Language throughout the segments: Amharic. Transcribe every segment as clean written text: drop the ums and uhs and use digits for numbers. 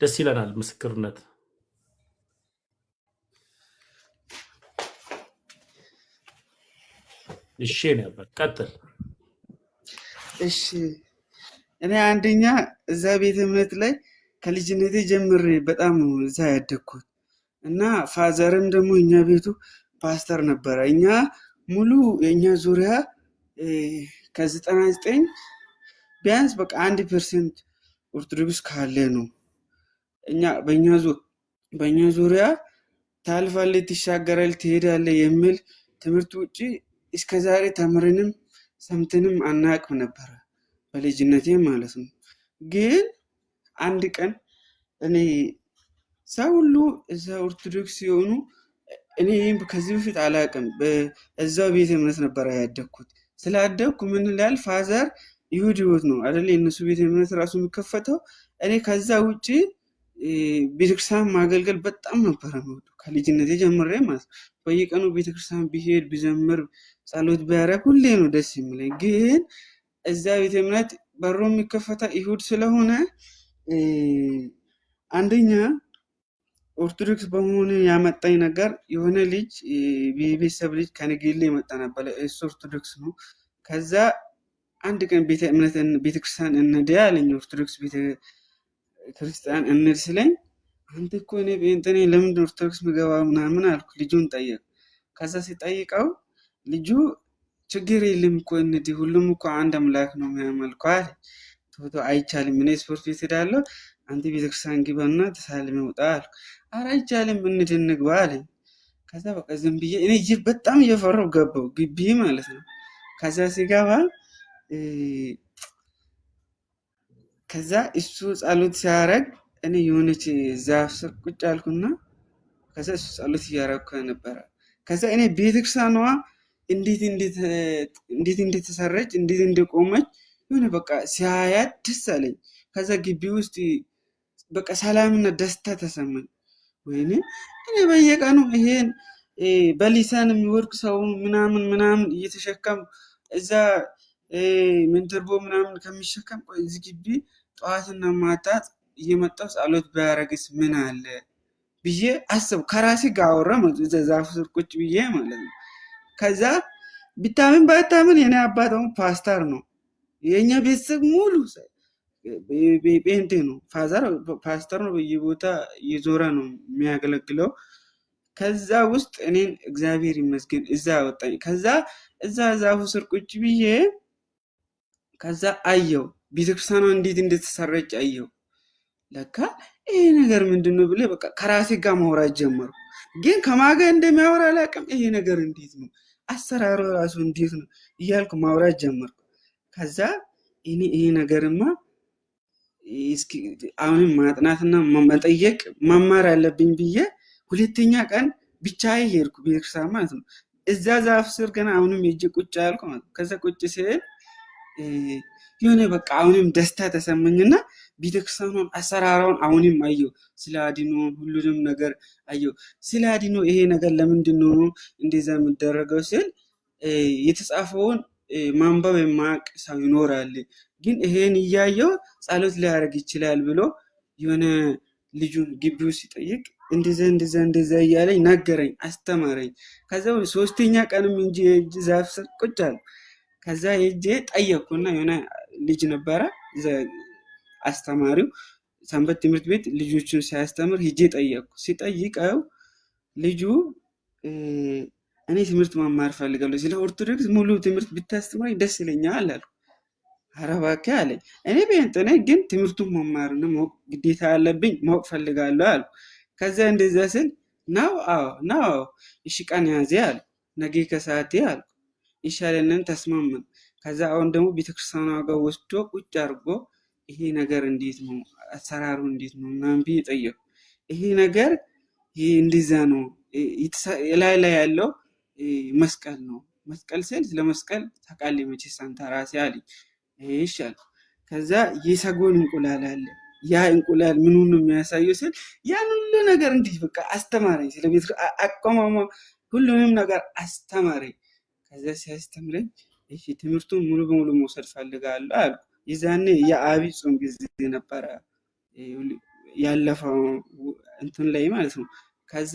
ደስ ይለናል ምስክርነት። እሺ ነበር ቀጥል። እሺ እኔ አንደኛ እዛ ቤተ እምነት ላይ ከልጅነቴ ጀምሬ በጣም ነው እዛ ያደግኩት እና ፋዘርም ደግሞ እኛ ቤቱ ፓስተር ነበረ። እኛ ሙሉ የእኛ ዙሪያ ከ99 ቢያንስ በቃ 1% ኦርቶዶክስ ካለ ነው። እኛ በእኛ ዙሪያ ታልፋለህ፣ ትሻገራለህ፣ ትሄዳለህ የሚል ትምህርት ውጪ እስከዛሬ ተምረንም ሰምተንም አናውቅም ነበረ በልጅነቴ ማለት ነው። ግን አንድ ቀን እኔ ሰው ሁሉ እዛ ኦርቶዶክስ ሲሆኑ እኔ ከዚህ በፊት አላውቅም። በዛው ቤተ እምነት ነበረ ያደግኩት። ስላደግኩ ምን ይላል ፋዘር ይሁድ ህይወት ነው አይደል የእነሱ ቤተ እምነት ራሱ የሚከፈተው። እኔ ከዛ ውጪ ቤተክርስቲያን ማገልገል በጣም ነበረ ነው ከልጅነቴ ጀምሬ ማለት ነው። በየቀኑ ቤተክርስቲያን ቢሄድ ቢዘምር ጸሎት ቢያደርግ ሁሌ ነው ደስ የሚለኝ። ግን እዛ ቤተ እምነት በሩ የሚከፈተው ይሁድ ስለሆነ አንደኛ ኦርቶዶክስ በመሆኑ ያመጣኝ ነገር የሆነ ልጅ የቤተሰብ ልጅ ከነገሌ የመጣ ነበር። እሱ ኦርቶዶክስ ነው። ከዛ አንድ ቀን ቤተክርስቲያን እንሂድ አለኝ። ኦርቶዶክስ ቤተክርስቲያን እንሂድ ስለኝ አንተ እኮ እኔ ጴንጤ ነኝ ለምንድን ኦርቶዶክስ ምገባ ምናምን አልኩ። ልጁን ጠየቅ። ከዛ ሲጠይቀው ልጁ ችግር የለም እኮ እንሂድ፣ ሁሉም እኮ አንድ አምላክ ነው የሚያመልከው አለ። ቶቶ አይቻልም፣ እኔ ስፖርት ቤት ሄዳለሁ፣ አንተ ቤተክርስቲያን ግባና ተሳልመ ውጣ አልኩ። ኧረ አይቻልም እንሂድ እንግባ አለኝ። ከዛ በቃ ዝም ብዬ እኔ በጣም እየፈራሁ ገባሁ ግቢ ማለት ነው። ከዛ ሲገባ ከዛ እሱ ጸሎት ሲያደርግ እኔ የሆነች ዛፍ ስር ቁጭ አልኩና ከዛ እሱ ጸሎት እያደረግኩ ነበረ። ከዛ እኔ ቤተክርስቲያኗ እንዴት እንደተሰራች እንዴት እንደቆመች የሆነ በቃ ሲያያት ደስ አለኝ። ከዛ ግቢ ውስጥ በቃ ሰላምና ደስታ ተሰማኝ። ወይኔ እኔ በየቀኑ ይሄን በሊሳን የሚወድቅ ሰው ምናምን እየተሸከም እዛ ምንትርቦ ምናምን ከሚሸከም ቆይ እዚህ ግቢ ጠዋትና ማታ እየመጣሁ ጸሎት ቢያደርግስ ምን አለ ብዬ አሰብኩ። ከራሴ ጋር አወራ ማለት እዛ ዛፍ ስር ቁጭ ብዬ ማለት ነው። ከዛ ቢታምን ባይታምን የኔ አባት ደግሞ ፓስተር ነው። የኛ ቤተሰብ ሙሉ ጴንጤ ነው። ፋዘር ፓስተር ነው። በየቦታ እየዞረ ነው የሚያገለግለው። ከዛ ውስጥ እኔን እግዚአብሔር ይመስገን እዛ አወጣኝ። ከዛ እዛ ዛፉ ስር ቁጭ ብዬ ከዛ አየው ቤተክርስቲያኗ እንዴት እንደተሰራች አየው። ለካ ይሄ ነገር ምንድነው ብለ በቃ ከራሴ ጋር ማውራት ጀመርኩ። ግን ከማጋ እንደሚያወራ አላውቅም። ይሄ ነገር እንዴት ነው አሰራሩ ራሱ እንዴት ነው እያልኩ ማውራት ጀመርኩ። ከዛ እኔ ይሄ ነገርማ እስኪ አሁንም ማጥናትና መጠየቅ መማር አለብኝ ብዬ ሁለተኛ ቀን ብቻዬ ሄድኩ ቤተክርስቲያን ማለት ነው። እዛ ዛፍ ስር ገና አሁንም ሄጄ ቁጭ አልኩ ማለት ነው። ከዛ ቁጭ ሲል የሆነ በቃ አሁንም ደስታ ተሰማኝና ቤተክርስቲያኑን አሰራራውን አሁንም አየሁ። ስለ አድኖ ሁሉንም ነገር አየሁ። ስለ አድኖ ይሄ ነገር ለምንድን ነው እንደዛ የሚደረገው ስል የተጻፈውን ማንበብ የማያውቅ ሰው ይኖራል፣ ግን ይሄን እያየው ጸሎት ሊያደርግ ይችላል ብሎ የሆነ ልጁን ግቢው ሲጠይቅ እንደዛ እያለኝ ነገረኝ፣ አስተማረኝ። ከዛ ሶስተኛ ቀንም እንጂ የእጅ ዛፍ ስር ቁጭ አልኩ። ከዛ ሄጄ ጠየቅኩና የሆነ ልጅ ነበረ አስተማሪው ሰንበት ትምህርት ቤት ልጆችን ሲያስተምር ሄጄ ጠየቅኩ። ሲጠይቀው ልጁ እኔ ትምህርት መማር ፈልጋለሁ፣ ስለ ኦርቶዶክስ ሙሉ ትምህርት ብታስተምረኝ ደስ ይለኛል አልኩ። ኧረ እባክህ አለኝ። እኔ ጴንጤ ነኝ፣ ግን ትምህርቱን መማርና ማወቅ ግዴታ ያለብኝ ማወቅ ፈልጋለሁ አልኩ። ከዛ እንደዛ ስል ነው እሺ ቀን ያዜ አለ። ነገ ከሰዓቴ አልኩ። ይሻለንን ተስማማን። ከዛ አሁን ደግሞ ቤተክርስቲያኗ ጋር ወስዶ ቁጭ አድርጎ ይሄ ነገር እንዴት ነው አሰራሩ እንዴት ነው ምናምን ብዬ ጠየቁ። ይሄ ነገር ይሄ እንደዛ ነው፣ ላይ ያለው መስቀል ነው። መስቀል ስል ስለ መስቀል ታውቃለህ መቼስ አንተ ራስህ አለኝ። ይሻል። ከዛ የሰጎን እንቁላል አለ። ያ እንቁላል ምኑን ነው የሚያሳየው ስል ያን ሁሉ ነገር እንዲህ በቃ አስተማረኝ። ስለ ቤት አቋማማ ሁሉንም ነገር አስተማረኝ። ከዛ ሲያስተምረኝ እሺ ትምህርቱን ሙሉ በሙሉ መውሰድ ፈልጋለሁ አልኩ። ይዛኔ የአብይ ጾም ጊዜ ነበረ። ያለፈው እንትን ላይ ማለት ነው። ከዛ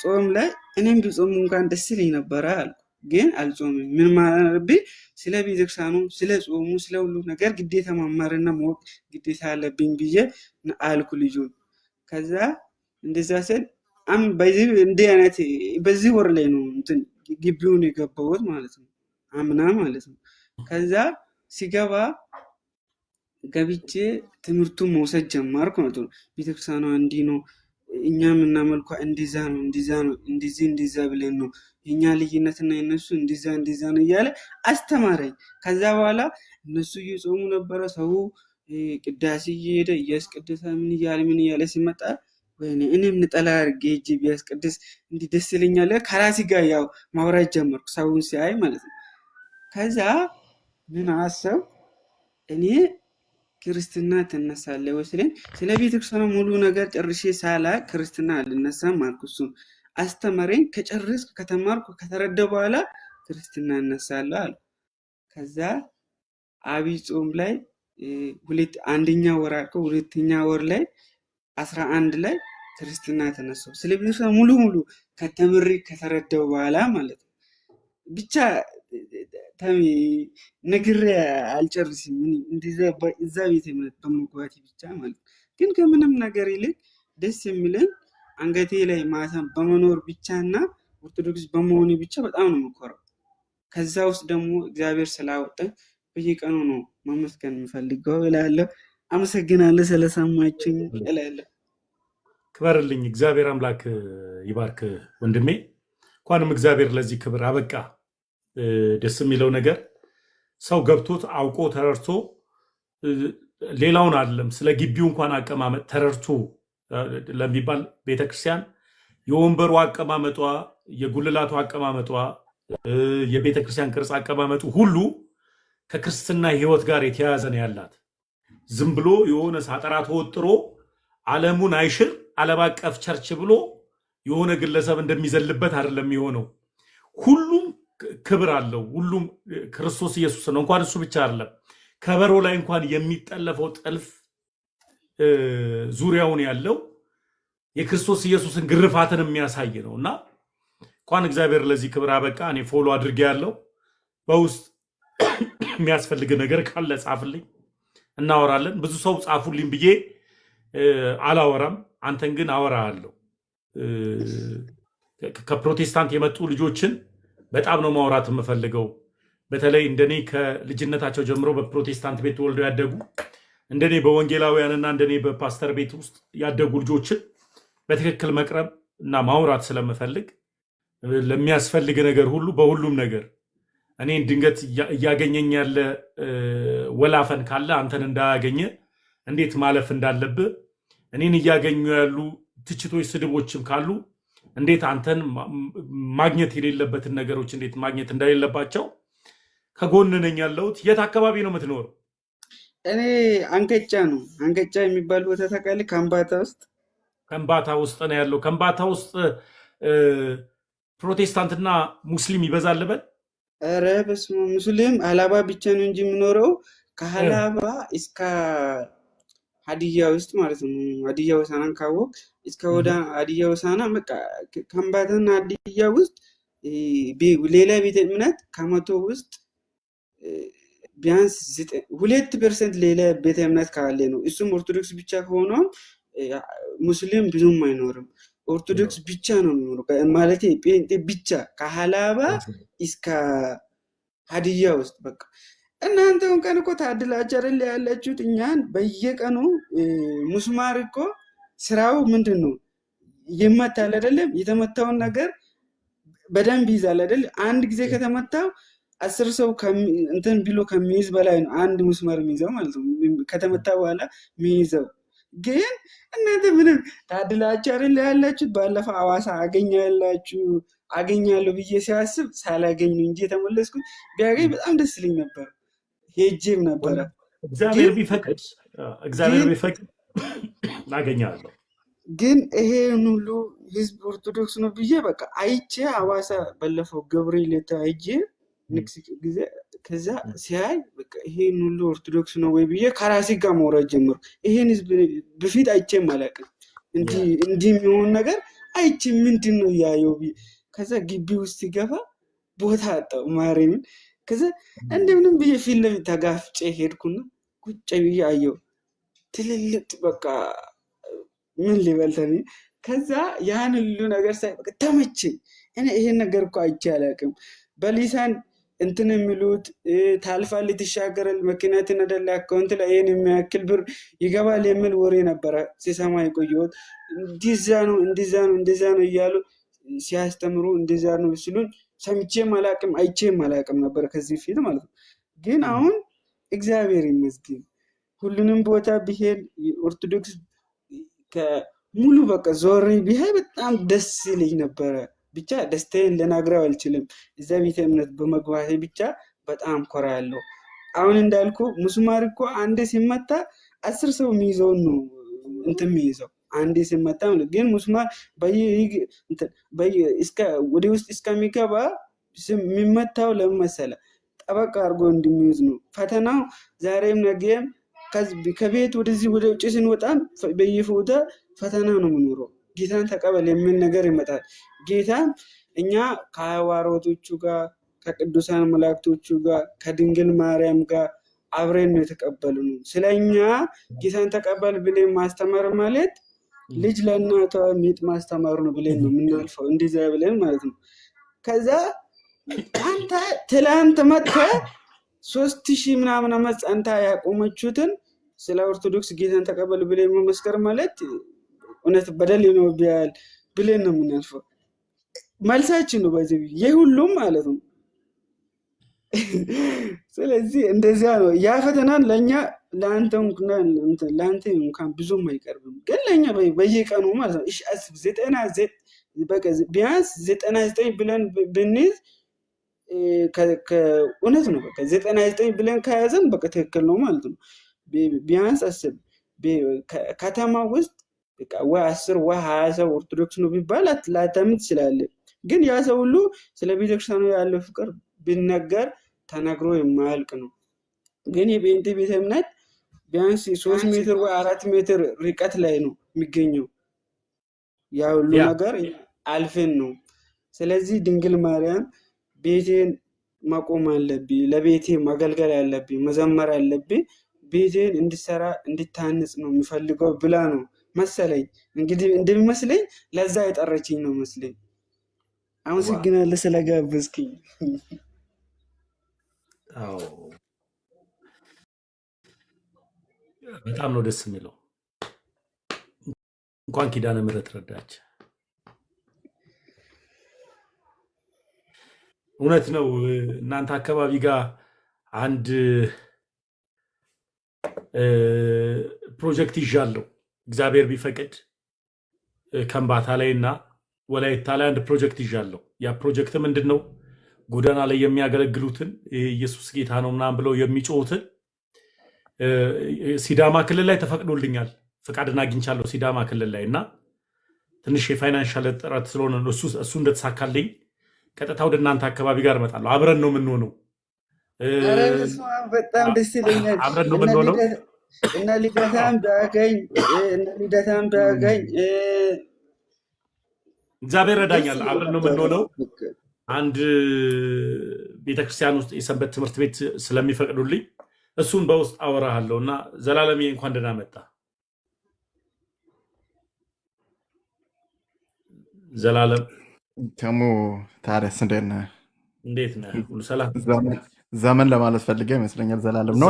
ጾም ላይ እኔም ቢጾም እንኳን ደስ ይለኝ ነበረ አልኩ። ግን አልጾምም። ምን ማለብኝ? ስለ ቤተክርስቲያኑ፣ ስለ ጾሙ፣ ስለ ሁሉ ነገር ግዴታ መማርና ማወቅ ግዴታ አለብኝ ብዬ አልኩ ልጁን። ከዛ እንደዛ ስል እንዲህ አይነት በዚህ ወር ላይ ነው እንትን ግቢውን የገባሁት ማለት ነው፣ አምና ማለት ነው። ከዛ ሲገባ ገብቼ ትምህርቱን መውሰድ ጀመርኩ ማለት ነው። ቤተክርስቲያኗ እንዲህ ነው፣ እኛ የምናመልኳ እንዲዛ ነው፣ እንዲዛ ነው፣ እንዲዛ ብለን ነው፣ የኛ ልዩነትና የነሱ እንዲዛ ነው እያለ አስተማረኝ። ከዛ በኋላ እነሱ እየጾሙ ነበረ፣ ሰው ቅዳሴ እየሄደ እያስቀደሰ ምን እያለ ሲመጣ ወይኔ እኔም ነጠላ አድርጌ ሂጅ ቢያስቀድስ እንዲህ ደስ ይለኛል። ከራሴ ጋር ያው ማውራት ጀመርኩ፣ ሰውን ሲያይ ማለት ነው። ከዛ ምን አሰብ እኔ ክርስትና ትነሳለህ ወስደን ስለ ቤተክርስቲያኑ ሙሉ ነገር ጨርሼ ሳላቅ ክርስትና አልነሳም አልኩ። እሱን አስተማረኝ። ከጨረስኩ ከተማርኩ ከተረዳ በኋላ ክርስትና እነሳለሁ አለ። ከዛ አብይ ጾም ላይ አንደኛ ወር አልከው፣ ሁለተኛ ወር ላይ 11 ላይ ክርስትና ተነሳው። ስለ ቤተክርስቲያኑ ሙሉ ከተምሬ ከተረዳው በኋላ ማለት ነው። ብቻ ነግሬ አልጨርስም። እዛ ቤተ እምነት በመግባቴ ብቻ ማለት ነው። ግን ከምንም ነገር ይልቅ ደስ የሚለኝ አንገቴ ላይ ማተም በመኖር ብቻና ኦርቶዶክስ በመሆኔ ብቻ በጣም ነው የምኮራው። ከዛ ውስጥ ደግሞ እግዚአብሔር ስላወጣኝ በየቀኑ ነው ማመስገን የምፈልገው እላለሁ። አመሰግናለሁ ስለሰማችሁኝ እላለሁ። ክበርልኝ። እግዚአብሔር አምላክ ይባርክ ወንድሜ። እንኳንም እግዚአብሔር ለዚህ ክብር አበቃ። ደስ የሚለው ነገር ሰው ገብቶት አውቆ ተረድቶ ሌላውን አይደለም ስለ ግቢው እንኳን አቀማመጥ ተረድቶ ለሚባል ቤተክርስቲያን የወንበሩ አቀማመጧ፣ የጉልላቱ አቀማመጧ፣ የቤተክርስቲያን ቅርጽ አቀማመጡ ሁሉ ከክርስትና ሕይወት ጋር የተያያዘ ነው ያላት። ዝም ብሎ የሆነ ሳጠራ ተወጥሮ ዓለሙን አይሽር ዓለም አቀፍ ቸርች ብሎ የሆነ ግለሰብ እንደሚዘልበት አይደለም የሆነው። ሁሉም ክብር አለው። ሁሉም ክርስቶስ ኢየሱስ ነው። እንኳን እሱ ብቻ አይደለም፣ ከበሮ ላይ እንኳን የሚጠለፈው ጥልፍ ዙሪያውን ያለው የክርስቶስ ኢየሱስን ግርፋትን የሚያሳይ ነው እና እንኳን እግዚአብሔር ለዚህ ክብር አበቃ። እኔ ፎሎ አድርጌ ያለው በውስጥ የሚያስፈልግ ነገር ካለ ጻፍልኝ፣ እናወራለን። ብዙ ሰው ጻፉልኝ ብዬ አላወራም፣ አንተን ግን አወራለሁ። ከፕሮቴስታንት የመጡ ልጆችን በጣም ነው ማውራት የምፈልገው። በተለይ እንደኔ ከልጅነታቸው ጀምሮ በፕሮቴስታንት ቤት ተወልደው ያደጉ እንደኔ በወንጌላውያንና እንደኔ በፓስተር ቤት ውስጥ ያደጉ ልጆችን በትክክል መቅረብ እና ማውራት ስለምፈልግ ለሚያስፈልግ ነገር ሁሉ በሁሉም ነገር እኔን ድንገት እያገኘኝ ያለ ወላፈን ካለ አንተን እንዳያገኘ እንዴት ማለፍ እንዳለብህ፣ እኔን እያገኙ ያሉ ትችቶች፣ ስድቦችም ካሉ እንዴት አንተን ማግኘት የሌለበትን ነገሮች እንዴት ማግኘት እንደሌለባቸው ከጎን ነኝ ያለሁት። የት አካባቢ ነው የምትኖረው? እኔ አንቀጫ ነው። አንቀጫ የሚባል ቦታ ታውቃለህ? ከምባታ ውስጥ። ከምባታ ውስጥ ነው ያለው። ከምባታ ውስጥ ፕሮቴስታንትና ሙስሊም ይበዛል ልበል? ኧረ በስመ አብ። ሙስሊም ሀላባ ብቻ ነው እንጂ የምኖረው ከሀላባ እስከ ሀዲያ ውስጥ ማለት ነው። ሀዲያ ሆሳዕናን ካወቅ እስከ ወደ ሀዲያ ሆሳዕና በቃ ከምባታና ሀዲያ ውስጥ ሌላ ቤተ እምነት ከመቶ ውስጥ ቢያንስ 2% ሌላ ቤተ እምነት ካለ ነው። እሱም ኦርቶዶክስ ብቻ ከሆነም ሙስሊም ብዙም አይኖርም። ኦርቶዶክስ ብቻ ነው የሚኖረው ማለት ጴንጤ ብቻ ከሀላባ እስከ ሀዲያ ውስጥ በቃ እናንተ እንኳን እኮ ታድላችሁ አይደል ያላችሁት። እኛን በየቀኑ ሙስማር እኮ ስራው ምንድን ነው? ይመታል አይደለም? የተመታውን ነገር በደንብ ይዛል አይደል? አንድ ጊዜ ከተመታው 10 ሰው እንትን ብሎ ከሚይዝ በላይ ነው አንድ ሙስማር የሚይዘው ማለት ነው። ከተመታ በኋላ የሚይዘው ግን እናንተ ምንም ታድላችሁ አይደል ያላችሁት። ባለፈው ሐዋሳ አገኛለሁ ብዬ ሲያስብ ሳላገኝ እንጂ የተመለስኩት። ቢያገኝ በጣም ደስ ይለኝ ነበር፣ ሄጄም ነበረ። እግዚአብሔር ቢፈቅድ አገኛለሁ። ግን ይሄን ሁሉ ህዝብ ኦርቶዶክስ ነው ብዬ በቃ አይቼ ሐዋሳ ባለፈው ገብርኤል አይቼ ንክስ ጊዜ ከዛ ሲያይ በቃ ይሄን ሁሉ ኦርቶዶክስ ነው ወይ ብዬ ከራሴ ጋር ማውራት ጀመርኩ። ይሄን ህዝብ በፊት አይቼም አላውቅም። እንዲህ የሚሆን ነገር አይቼ ምንድን ነው እያየው ብዬ ከዛ ግቢ ውስጥ ሲገባ ቦታ አጣው ማርያምን። ከዛ እንደምንም ብዬ ፊት ለፊት ተጋፍጬ ሄድኩና ቁጭ ብዬ አየው። ትልልቅ በቃ ምን ሊበልተኝ። ከዛ ያን ሁሉ ነገር ሳይ በቃ ተመቸኝ። እኔ ይሄን ነገር እኮ አይቼ አላውቅም። በሊሳን እንትን የሚሉት ታልፋለህ፣ ትሻገራል፣ መኪና ትነዳለህ፣ አካውንት ላይ ይሄን የሚያክል ብር ይገባል የሚል ወሬ ነበረ ሲሰማ የቆየሁት። እንዲዛ ነው እንደዛ ነው እንደዛ ነው እያሉ ሲያስተምሩ እንደዛ ነው ሲሉን ሰምቼም አላውቅም አይቼም አላውቅም ነበር ከዚህ ፊት ማለት ነው። ግን አሁን እግዚአብሔር ይመስገን ሁሉንም ቦታ ብሄድ ኦርቶዶክስ ሙሉ በቃ ዞሬ ቢሄድ በጣም ደስ ይለኝ ነበረ። ብቻ ደስታዬን ልነግረው አልችልም። እዛ ቤተ እምነት በመግባቴ ብቻ በጣም ኮራለሁ። አሁን እንዳልኩ ምስማር እኮ አንዴ ሲመታ 10 ሰው የሚይዘውን ነው እንትን የሚይዘው አንዴ ሲመታ ማለት ግን ምስማር ወደ ውስጥ እስከሚገባ የሚመታው ለምን መሰለህ? ጠበቅ አድርጎ እንደሚይዝ ነው። ፈተናው ዛሬም ነገም ከቤት ወደዚህ ወደ ውጭ ስንወጣም በየፎታ ፈተና ነው የምኖረው። ጌታን ተቀበል የሚል ነገር ይመጣል። ጌታን እኛ ከሐዋርያቶቹ ጋር ከቅዱሳን መላእክቶቹ ጋር ከድንግል ማርያም ጋር አብረን ነው የተቀበልነው። ስለኛ ጌታን ተቀበል ብለን ማስተማር ማለት ልጅ ለእናቷ ሚጥ ማስተማር ነው ብለን ነው የምናልፈው። እንደዛ ብለን ማለት ነው። ከዛ አንተ ትላንት መጥተህ 3000 ምናምን ዓመት ጸንታ ያቆመችሁትን ስለ ኦርቶዶክስ ጌታን ተቀበል ብለን መመስከር ማለት እውነት በደል ነው ብለን ነው የምናልፈው። መልሳችን ነው በዚህ የሁሉም ማለት ነው። ስለዚህ እንደዚያ ነው። ያ ፈተናን ለእኛ ለአንተ እንኳን ብዙም አይቀርብም፣ ግን ለእኛ በየቀኑ ማለት ነው። ቢያንስ 99 ብለን ብንይዝ እውነት ነው። በቃ 99 ብለን ከያዘን በቃ ትክክል ነው ማለት ነው። ቢያንስ አስብ ከተማ ውስጥ ወይ 10 ወይ 20 ሰው ኦርቶዶክስ ነው ቢባል ላታምን ትችላለህ። ግን ያ ሰው ሁሉ ስለ ቤተክርስቲያኑ ያለው ፍቅር ቢነገር ተነግሮ የማያልቅ ነው። ግን የጴንጤ ቤተ እምነት ቢያንስ 3 ሜትር ወይ 4 ሜትር ርቀት ላይ ነው የሚገኘው። ያ ሁሉ ነገር አልፈን ነው። ስለዚህ ድንግል ማርያም ቤቴን ማቆም አለብኝ፣ ለቤቴ ማገልገል አለብኝ፣ መዘመር አለብኝ፣ ቤቴን እንድሰራ እንድታንጽ ነው የሚፈልገው ብላ ነው መሰለኝ። እንግዲህ እንደሚመስለኝ ለዛ የጠረችኝ ነው መስለኝ። አመሰግናለሁ ስለጋበዝክኝ። አዎ በጣም ነው ደስ የሚለው። እንኳን ኪዳነ ምሕረት ረዳች። እውነት ነው። እናንተ አካባቢ ጋር አንድ ፕሮጀክት ይዣለሁ እግዚአብሔር ቢፈቅድ ከምባታ ላይ እና ወላይታ ላይ አንድ ፕሮጀክት ይዣለሁ። ያ ፕሮጀክት ምንድን ነው? ጎዳና ላይ የሚያገለግሉትን ኢየሱስ ጌታ ነው ምናምን ብለው የሚጮሁትን ሲዳማ ክልል ላይ ተፈቅዶልኛል፣ ፈቃድን አግኝቻለሁ ሲዳማ ክልል ላይ እና ትንሽ የፋይናንሻል ጥረት ስለሆነ እሱ እንደተሳካልኝ ቀጥታ ወደ እናንተ አካባቢ ጋር እመጣለሁ። አብረን ነው የምንሆነው። በጣም ደስ ይለኛል። አብረን ነው የምንሆነው። እና ልደታም ቢያገኝ እግዚአብሔር ረዳኛል። አብረን ነው የምንሆነው። አንድ ቤተክርስቲያን ውስጥ የሰንበት ትምህርት ቤት ስለሚፈቅዱልኝ እሱን በውስጥ አወራሃለሁ እና ዘላለምዬ እንኳን ደህና መጣ። ዘላለም ተሙ ታዲያስ እንዴት ነህ? እንዴት ነህ? ሁሉ ሰላም? ዘመን ለማለት ፈልጌ ይመስለኛል። ዘላለም ነው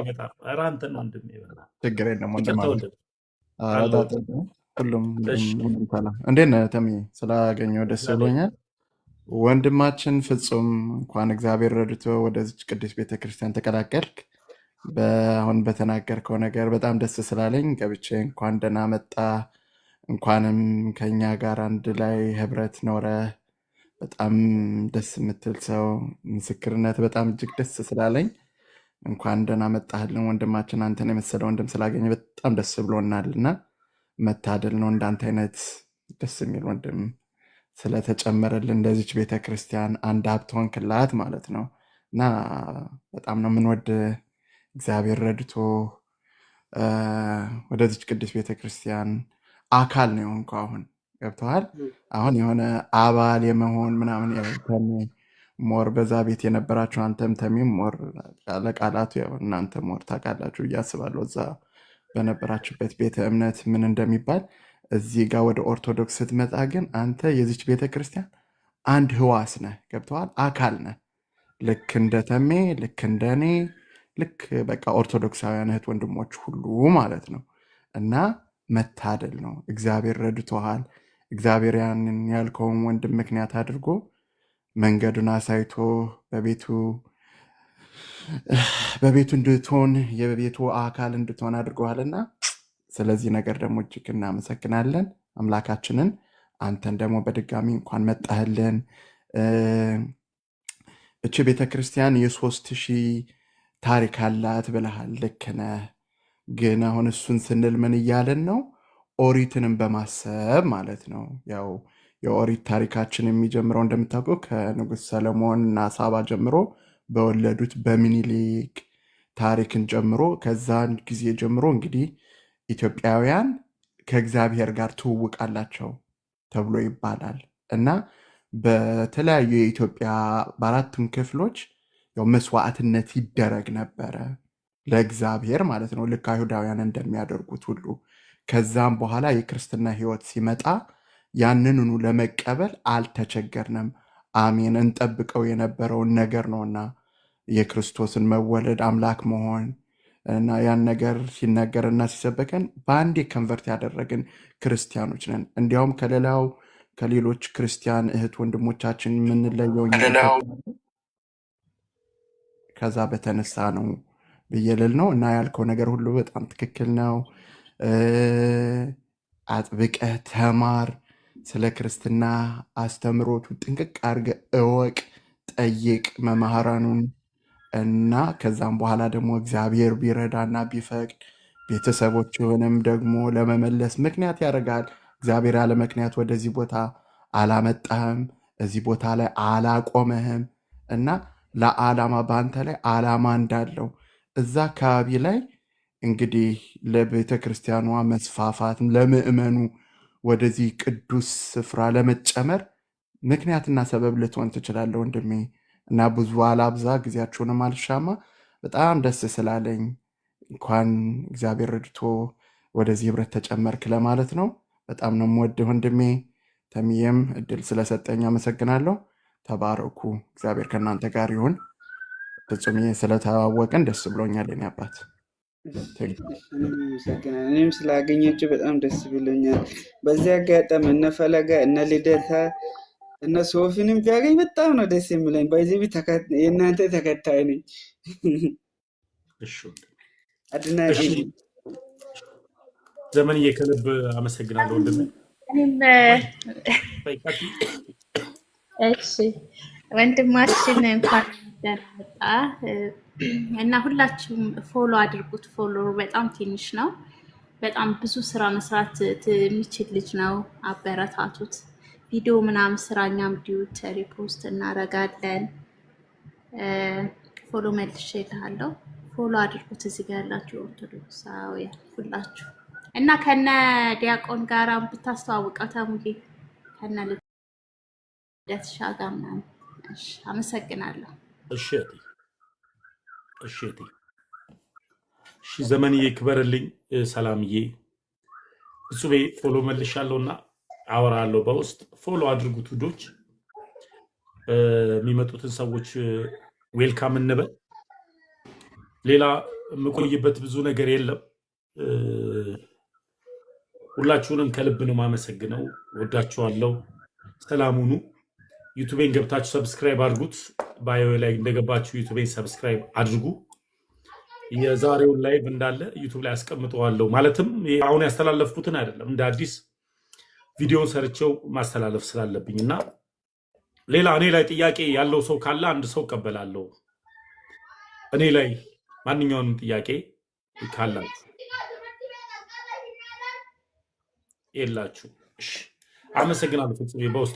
በጣም ችግር የለም ሁሉም ሰላም። እንዴት ነህ ተሚ? ስላገኘሁ ደስ ብሎኛል። ወንድማችን ፍጹም እንኳን እግዚአብሔር ረድቶ ወደዚች ቅዱስ ቤተክርስቲያን ተቀላቀልክ። አሁን በተናገርከው ነገር በጣም ደስ ስላለኝ ገብቼ እንኳን ደህና መጣ፣ እንኳንም ከኛ ጋር አንድ ላይ ህብረት ኖረ። በጣም ደስ የምትል ሰው ምስክርነት በጣም እጅግ ደስ ስላለኝ እንኳን ደህና መጣህልን ወንድማችን። አንተን የመሰለ ወንድም ስላገኘ በጣም ደስ ብሎናል እና መታደል ነው እንዳንተ አይነት ደስ የሚል ወንድም ስለተጨመረልን እንደዚች ቤተክርስቲያን አንድ ሀብት ሆንክላት ማለት ነው። እና በጣም ነው የምንወድ። እግዚአብሔር ረድቶ ወደዚች ቅዱስ ቤተክርስቲያን አካል ነው የሆንከው። አሁን ገብተዋል። አሁን የሆነ አባል የመሆን ምናምን ሞር በዛ ቤት የነበራችሁ አንተም ተሚም ሞር ለቃላቱ እናንተ ሞር ታውቃላችሁ ብዬ አስባለሁ። እዛ በነበራችሁበት ቤተ እምነት ምን እንደሚባል። እዚህ ጋር ወደ ኦርቶዶክስ ስትመጣ ግን አንተ የዚች ቤተክርስቲያን አንድ ህዋስ ነህ። ገብተዋል። አካል ነህ። ልክ እንደ ተሜ፣ ልክ እንደ እኔ፣ ልክ በቃ ኦርቶዶክሳውያን እህት ወንድሞች ሁሉ ማለት ነው። እና መታደል ነው። እግዚአብሔር ረድቶሃል። እግዚአብሔር ያንን ያልከውን ወንድም ምክንያት አድርጎ መንገዱን አሳይቶ በቤቱ እንድትሆን የቤቱ አካል እንድትሆን አድርገዋልና ስለዚህ ነገር ደግሞ እጅግ እናመሰግናለን አምላካችንን። አንተን ደግሞ በድጋሚ እንኳን መጣህልን። እቺ ቤተክርስቲያን የ3000 ታሪክ አላት ብለሃል። ልክ ነህ። ግን አሁን እሱን ስንል ምን እያለን ነው? ኦሪትንም በማሰብ ማለት ነው። ያው የኦሪት ታሪካችን የሚጀምረው እንደምታውቀው ከንጉሥ ሰለሞን እና ሳባ ጀምሮ በወለዱት በሚኒሊክ ታሪክን ጀምሮ ከዛን ጊዜ ጀምሮ እንግዲህ ኢትዮጵያውያን ከእግዚአብሔር ጋር ትውውቅ አላቸው ተብሎ ይባላል እና በተለያዩ የኢትዮጵያ በአራቱም ክፍሎች ያው መስዋዕትነት ይደረግ ነበረ ለእግዚአብሔር ማለት ነው፣ ልክ አይሁዳውያን እንደሚያደርጉት ሁሉ። ከዛም በኋላ የክርስትና ሕይወት ሲመጣ ያንንኑ ለመቀበል አልተቸገርንም። አሜን። እንጠብቀው የነበረውን ነገር ነውና የክርስቶስን መወለድ አምላክ መሆን እና ያን ነገር ሲነገርና ሲሰበከን በአንዴ ከንቨርት ያደረግን ክርስቲያኖች ነን። እንዲያውም ከሌሎች ክርስቲያን እህት ወንድሞቻችን የምንለየው ከዛ በተነሳ ነው ብዬ ልል ነው። እና ያልከው ነገር ሁሉ በጣም ትክክል ነው። አጥብቀህ ተማር፣ ስለ ክርስትና አስተምሮቱ ጥንቅቅ አድርገህ እወቅ፣ ጠይቅ መምህራኑን እና ከዛም በኋላ ደግሞ እግዚአብሔር ቢረዳና ቢፈቅድ ቤተሰቦችህንም ደግሞ ለመመለስ ምክንያት ያደርጋል። እግዚአብሔር ያለ ምክንያት ወደዚህ ቦታ አላመጣህም፣ እዚህ ቦታ ላይ አላቆመህም እና ለዓላማ በአንተ ላይ ዓላማ እንዳለው እዛ አካባቢ ላይ እንግዲህ ለቤተ ክርስቲያኗ መስፋፋት ለምእመኑ ወደዚህ ቅዱስ ስፍራ ለመጨመር ምክንያትና ሰበብ ልትሆን ትችላለህ ወንድሜ። እና ብዙ አላብዛ፣ ጊዜያችሁንም አልሻማ። በጣም ደስ ስላለኝ እንኳን እግዚአብሔር ረድቶ ወደዚህ ህብረት ተጨመርክ ለማለት ነው። በጣም ነው የምወድህ ወንድሜ። ተሚየም እድል ስለሰጠኝ አመሰግናለሁ። ተባረኩ። እግዚአብሔር ከእናንተ ጋር ይሁን። ፍጹም ስለተዋወቅን ደስ ብሎኛል የኔ አባት። እኔም ስላገኘችው በጣም ደስ ብሎኛል። በዚህ አጋጣሚ እነ ፈለጋ እነ ልደታ እነ ሶፊንም ቢያገኝ በጣም ነው ደስ የሚለኝ። በዚህ የእናንተ ተከታይ ነኝ፣ አድናቂ። ዘመንዬ ከልብ አመሰግናለሁ ወንድሜ። እሺ ወንድማችን እንኳን ደህና መጣ እና ሁላችሁም ፎሎ አድርጉት። ፎሎ በጣም ትንሽ ነው፣ በጣም ብዙ ስራ መስራት የሚችል ልጅ ነው። አበረታቱት። ቪዲዮ ምናምን ስራ እኛም ዲዩት ሪፖስት እናረጋለን። ፎሎ መልሼ እልሃለሁ። ፎሎ አድርጉት። እዚህ ጋር ያላችሁ ኦርቶዶክሳውያን ሁላችሁ እና ከነ ዲያቆን ጋር ብታስተዋውቀው ተሙጌ ከነ ልደትሻ ጋር ምናምን። እሺ አመሰግናለሁ። እሺ ዘመንዬ ክበርልኝ። ሰላምዬ እጹቤ ፎሎ መልሻለሁና አወራለሁ በውስጥ። ፎሎ አድርጉት ውዶች። የሚመጡትን ሰዎች ዌልካም እንበል። ሌላ የምቆይበት ብዙ ነገር የለም። ሁላችሁንም ከልብ ነው የማመሰግነው። ወዳችኋለሁ። ሰላም ሁኑ። ዩቱቤን ገብታችሁ ሰብስክራይብ አድርጉት። ባዮ ላይ እንደገባችሁ ዩቱቤን ሰብስክራይብ አድርጉ። የዛሬውን ላይቭ እንዳለ ዩቱብ ላይ አስቀምጠዋለሁ። ማለትም አሁን ያስተላለፍኩትን አይደለም፣ እንደ አዲስ ቪዲዮን ሰርቼው ማስተላለፍ ስላለብኝ እና ሌላ እኔ ላይ ጥያቄ ያለው ሰው ካለ አንድ ሰው እቀበላለሁ። እኔ ላይ ማንኛውንም ጥያቄ ካላችሁ የላችሁ። አመሰግናለሁ። በውስጥ